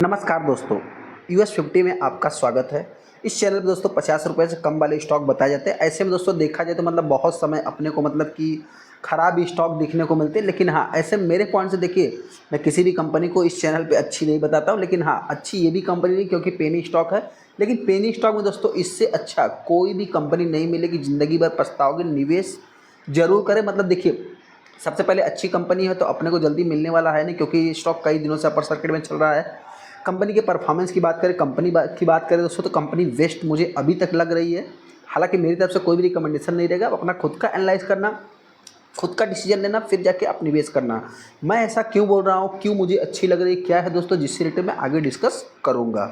नमस्कार दोस्तों, US50 में आपका स्वागत है। इस चैनल पे दोस्तों 50 रुपये से कम वाले स्टॉक बताए जाते हैं। ऐसे में दोस्तों देखा जाए तो बहुत समय अपने को कि ख़राब स्टॉक देखने को मिलते हैं। लेकिन हाँ, ऐसे मेरे पॉइंट से देखिए, मैं किसी भी कंपनी को इस चैनल पे अच्छी नहीं बताता हूँ। लेकिन हाँ, अच्छी ये भी कंपनी नहीं क्योंकि पेनी स्टॉक है। लेकिन पेनी स्टॉक में दोस्तों इससे अच्छा कोई भी कंपनी नहीं मिलेगी, ज़िंदगी भर पछताओगे। निवेश ज़रूर करें। देखिए, सबसे पहले अच्छी कंपनी है तो अपने को जल्दी मिलने वाला है नहीं, क्योंकि ये स्टॉक कई दिनों से अपर सर्किट में चल रहा है। कंपनी के परफॉर्मेंस की बात करें, की बात करें दोस्तों, तो कंपनी वेस्ट मुझे अभी तक लग रही है। हालांकि मेरी तरफ से कोई भी रिकमेंडेशन नहीं रहेगा। अपना खुद का एनालाइज करना, खुद का डिसीजन लेना, फिर जाके आप निवेश करना। मैं ऐसा क्यों बोल रहा हूँ, क्यों मुझे अच्छी लग रही है, क्या है दोस्तों, जिससे रिलेटेड मैं आगे डिस्कस करूँगा।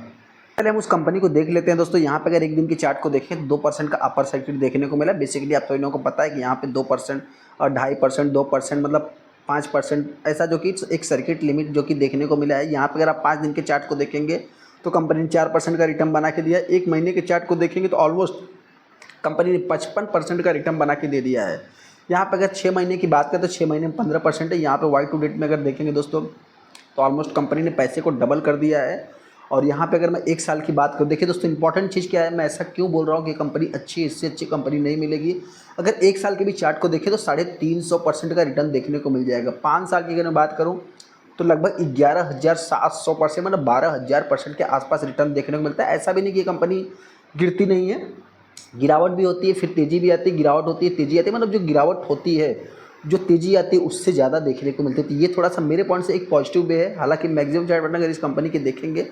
पहले हम उस कंपनी को देख लेते हैं दोस्तों। यहाँ पे अगर एक दिन की चार्ट को देखें, 2% का अपर सर्किट देखने को मिला। बेसिकली आप सभी लोगों को पता है कि यहाँ पे 2% और 2.5%, 2% 5%, ऐसा जो कि एक सर्किट लिमिट जो कि देखने को मिला है। यहाँ पे अगर आप 5 दिन के चार्ट को देखेंगे तो कंपनी ने 4% का रिटर्न बना के दिया है। 1 महीने के चार्ट को देखेंगे तो ऑलमोस्ट कंपनी ने 55% का रिटर्न बना के दे दिया है। यहाँ पे अगर 6 महीने की बात करें तो 6 महीने में 15% है। यहाँ पे वाई टू डेट में अगर देखेंगे दोस्तों तो ऑलमोस्ट कंपनी ने पैसे को डबल कर दिया है। और यहाँ पे अगर मैं 1 साल की बात करूँ, देखिए दोस्तों इंपॉर्टेंट चीज़ क्या है, मैं ऐसा क्यों बोल रहा हूँ कि कंपनी अच्छी, इससे अच्छी कंपनी नहीं मिलेगी। अगर 1 साल के भी चार्ट को देखें तो 350% का रिटर्न देखने को मिल जाएगा। 5 साल की अगर मैं बात करूँ तो लगभग 11,700%, 12,000% के आसपास रिटर्न देखने को मिलता है। ऐसा भी नहीं कि ये कंपनी गिरती नहीं है, गिरावट भी होती है, फिर तेज़ी भी आती है, गिरावट होती है, तेज़ी आती है। जो गिरावट होती है, जो तेज़ी आती है, उससे ज़्यादा देखने को मिलती है। तो ये थोड़ा सा मेरे पॉइंट से एक पॉजिटिव वे है। हालांकि मैक्सिमम चार्ट पैटर्न अगर इस कंपनी के देखेंगे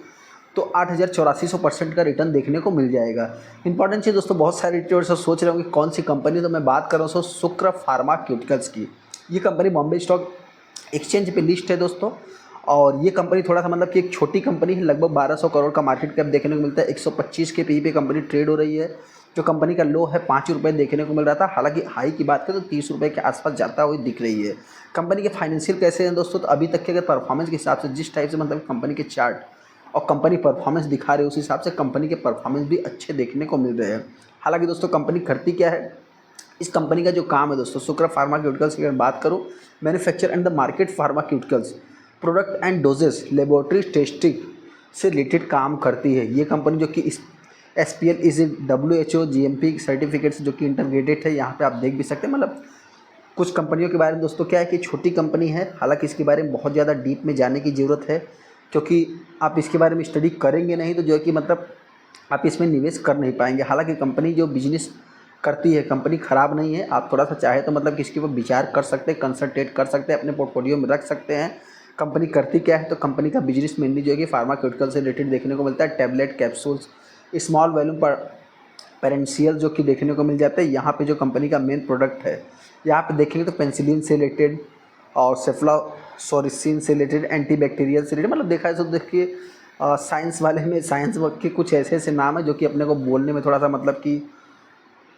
तो 8,8400% का रिटर्न देखने को मिल जाएगा। इंपॉर्टेंट चीज़ दोस्तों, बहुत सारे रिटेलर्स सोच रहे होंगे कौन सी कंपनी, तो मैं बात कर रहा हूँ शुक्र फार्माक्यूटिकल्स की। ये कंपनी बॉम्बे स्टॉक एक्सचेंज पे लिस्ट है दोस्तों। और ये कंपनी थोड़ा सा कि एक छोटी कंपनी है। लगभग 1200 करोड़ का मार्केट कैप देखने को मिलता है। 125 के पी पे कंपनी ट्रेड हो रही है। जो कंपनी का लो है 5 रुपये देखने को मिल रहा था। हालांकि हाई की बात करें तो 30 रुपये के आसपास जाता हुई दिख रही है। कंपनी के फाइनेंशियल कैसे हैं दोस्तों, तो अभी तक के अगर परफॉर्मेंस के हिसाब से, जिस टाइप से कंपनी के चार्ट और कंपनी परफॉर्मेंस दिखा रही है, उस हिसाब से कंपनी के परफॉर्मेंस भी अच्छे देखने को मिल रहे हैं। हालांकि दोस्तों कंपनी करती क्या है, इस कंपनी का जो काम है दोस्तों, शुक्र फार्माक्यूटिकल्स की अगर बात करूँ, manufacture and the market pharmaceuticals product and doses laboratory testing से रिलेटेड काम करती है। ये कंपनी जो कि इस SPL is WHO GMP certificate से जो कि इंटरग्रेटेड है। यहाँ पे आप देख भी सकते हैं। कुछ कंपनियों के बारे में दोस्तों क्या है कि छोटी कंपनी है। हालांकि इसके बारे में बहुत ज़्यादा डीप में जाने की ज़रूरत है, क्योंकि आप इसके बारे में स्टडी करेंगे नहीं तो जो है कि आप इसमें निवेश कर नहीं पाएंगे। हालांकि कंपनी जो बिजनेस करती है, कंपनी ख़राब नहीं है। आप थोड़ा सा चाहे तो किसके ऊपर विचार कर सकते हैं, कंसल्टेट कर सकते हैं, अपने पोर्टफोलियो में रख सकते हैं। कंपनी करती क्या है, तो कंपनी का बिजनेस मेनली जो है कि फार्माक्यूटिकल से रिलेटेड देखने को मिलता है। टैबलेट, कैप्सूल्स, स्मॉल वॉल्यूम पर पेरेंशियल जो कि देखने को मिल जाता है। यहाँ पे जो कंपनी का मेन प्रोडक्ट है, यहाँ पे देखेंगे तो पेंसिलिन से रिलेटेड और सेफ्लासोरिसिन से रिलेटेड, एंटीबैक्टीरियल से रिलेटेड। देखा है तो देखिए साइंस वाले में साइंस के कुछ ऐसे ऐसे नाम है जो कि अपने को बोलने में थोड़ा सा कि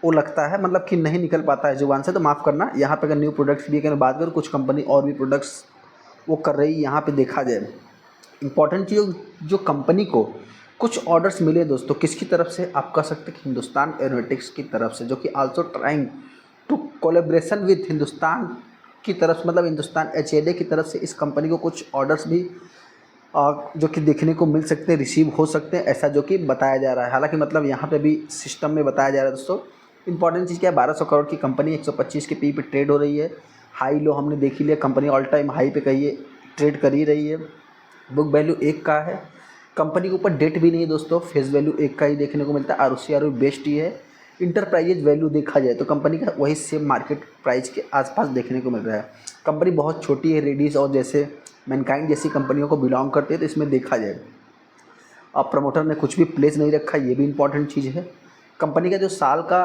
वो लगता है कि नहीं निकल पाता है जुबान से, तो माफ़ करना। यहाँ पे अगर न्यू प्रोडक्ट्स भी अगर बात करूँ, कुछ कंपनी और भी प्रोडक्ट्स वो कर रही है। यहाँ पे देखा जाए इंपॉर्टेंट चीज़, जो कंपनी को कुछ ऑर्डर्स मिले दोस्तों, किसकी तरफ से, आप कह सकते हैं कि हिंदुस्तान एरोनॉटिक्स की तरफ से, जो कि also trying to collaboration with Hindustan की तरफ, हिंदुस्तान HAL की तरफ से इस कंपनी को कुछ ऑर्डर्स भी जो कि देखने को मिल सकते हैं, रिसीव हो सकते हैं, ऐसा जो कि बताया जा रहा है। हालांकि यहाँ पे भी सिस्टम में बताया जा रहा है दोस्तों। इंपॉर्टेंट चीज़ क्या है, 1200 करोड़ की कंपनी 125 के पी पे ट्रेड हो रही है। हाई लो हमने देख ही लिया, कंपनी ऑल टाइम हाई पे कहिए ट्रेड कर ही रही है। बुक वैल्यू 1 का है। कंपनी के ऊपर डेट भी नहीं है दोस्तों, फेस वैल्यू 1 का ही देखने को मिलता है। ROC बेस्ट ही है। इंटरप्राइजेज वैल्यू देखा जाए तो कंपनी का वही सेम मार्केट प्राइस के आसपास देखने को मिल रहा है। कंपनी बहुत छोटी है, रेडिस और जैसे मैनकाइंड जैसी कंपनियों को बिलोंग करती है। तो इसमें देखा जाए अब प्रमोटर ने कुछ भी प्लेस नहीं रखा, ये भी इंपॉर्टेंट चीज़ है। कंपनी का जो साल का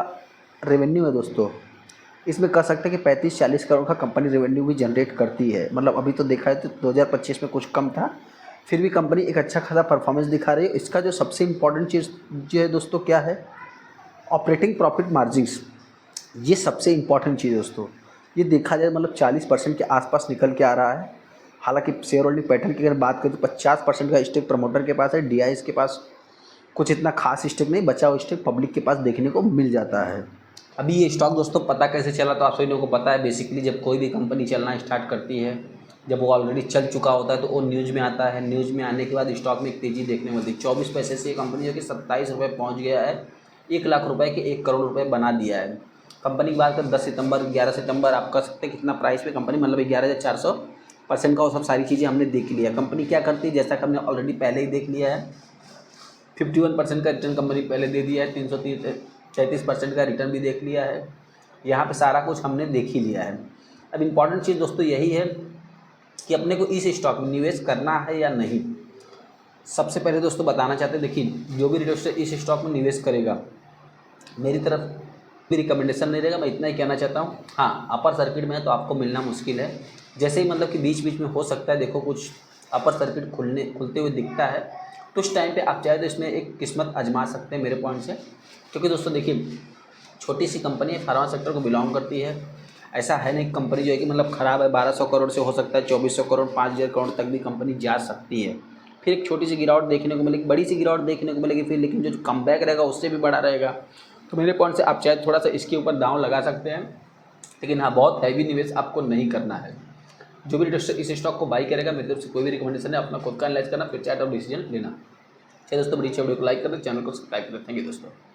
रेवेन्यू है दोस्तों, इसमें कह सकते हैं कि 35-40 करोड़ का कंपनी रेवेन्यू भी जनरेट करती है। अभी तो देखा है तो 2025 में कुछ कम था, फिर भी कंपनी एक अच्छा खासा परफॉर्मेंस दिखा रही है। इसका जो सबसे इम्पॉर्टेंट चीज़ जो है दोस्तों क्या है, ऑपरेटिंग प्रॉफिट मार्जिन्स। ये सबसे इम्पॉर्टेंट चीज़ है दोस्तों। ये देखा जाए 40% के आसपास निकल के आ रहा है। हालांकि शेयर होल्डिंग पैटर्न की अगर बात करें तो 50% का स्टेक प्रमोटर के पास है। DIS के पास कुछ इतना खास स्टेक नहीं, बचा हुआ स्टेक पब्लिक के पास देखने को मिल जाता है। अभी ये स्टॉक दोस्तों पता कैसे चला, तो आप सभी लोगों को पता है। बेसिकली जब कोई भी कंपनी चलना स्टार्ट करती है जब वो ऑलरेडी चल चुका होता है तो वो न्यूज़ में आता है। न्यूज़ में आने के बाद स्टॉक में एक तेज़ी देखने को मिलती है। 24 पैसे से ये कंपनी जो कि 27 रुपये पहुँच गया है, 1 लाख रुपए के 1 करोड़ रुपए बना दिया है। कंपनी की बात करें 10 सितंबर 11 सितंबर आप कर सकते हैं कितना प्राइस पे कंपनी, मतलब 11,400% का वो सब सारी चीज़ें हमने देख लिया। कंपनी क्या करती है जैसा कि हमने ऑलरेडी पहले ही देख लिया है, 51% का रिटर्न कंपनी पहले दे दिया है, 333% का रिटर्न भी देख लिया है। यहाँ पे सारा कुछ हमने देख ही लिया है। अब इम्पॉर्टेंट चीज़ दोस्तों यही है कि अपने को इस स्टॉक में निवेश करना है या नहीं। सबसे पहले दोस्तों बताना चाहते हैं, देखिए जो भी इन्वेस्टर इस स्टॉक में निवेश करेगा, मेरी तरफ भी रिकमेंडेशन नहीं रहेगा, मैं इतना ही कहना चाहता हूँ। हाँ, अपर सर्किट में है तो आपको मिलना मुश्किल है। जैसे ही मतलब कि बीच बीच में हो सकता है, देखो कुछ अपर सर्किट खुलते हुए दिखता है, तो उस टाइम पे आप चाहे तो इसमें एक किस्मत आजमा सकते हैं मेरे पॉइंट से। क्योंकि दोस्तों देखिए, छोटी सी कंपनी है, फार्मा सेक्टर को बिलोंग करती है। ऐसा है नहीं कंपनी जो है कि मतलब ख़राब है, 1200 करोड़ से हो सकता है 2400 करोड़ 5000 करोड़ तक भी कंपनी जा सकती है। फिर एक छोटी सी गिरावट देखने को मिलेगी, बड़ी सी गिरावट देखने को मिलेगी फिर, लेकिन जो कमबैक रहेगा उससे भी बड़ा रहेगा। तो मेरे पॉइंट से आप चाहे थोड़ा सा इसके ऊपर दांव लगा सकते हैं, लेकिन हाँ, बहुत हैवी निवेश आपको नहीं करना है। जो भी इन्वेस्टर इस स्टॉक को बाई करेगा, मेरी तरफ से कोई भी रिकमेंडेशन है, अपना खुद का एनालाइज करना, फिर चाहे तो डिसीजन लेना। चलिए दोस्तों, बड़ी अच्छी वीडियो को लाइक कर दें, चैनल को सब्सक्राइब करें। थैंक यू दोस्तों।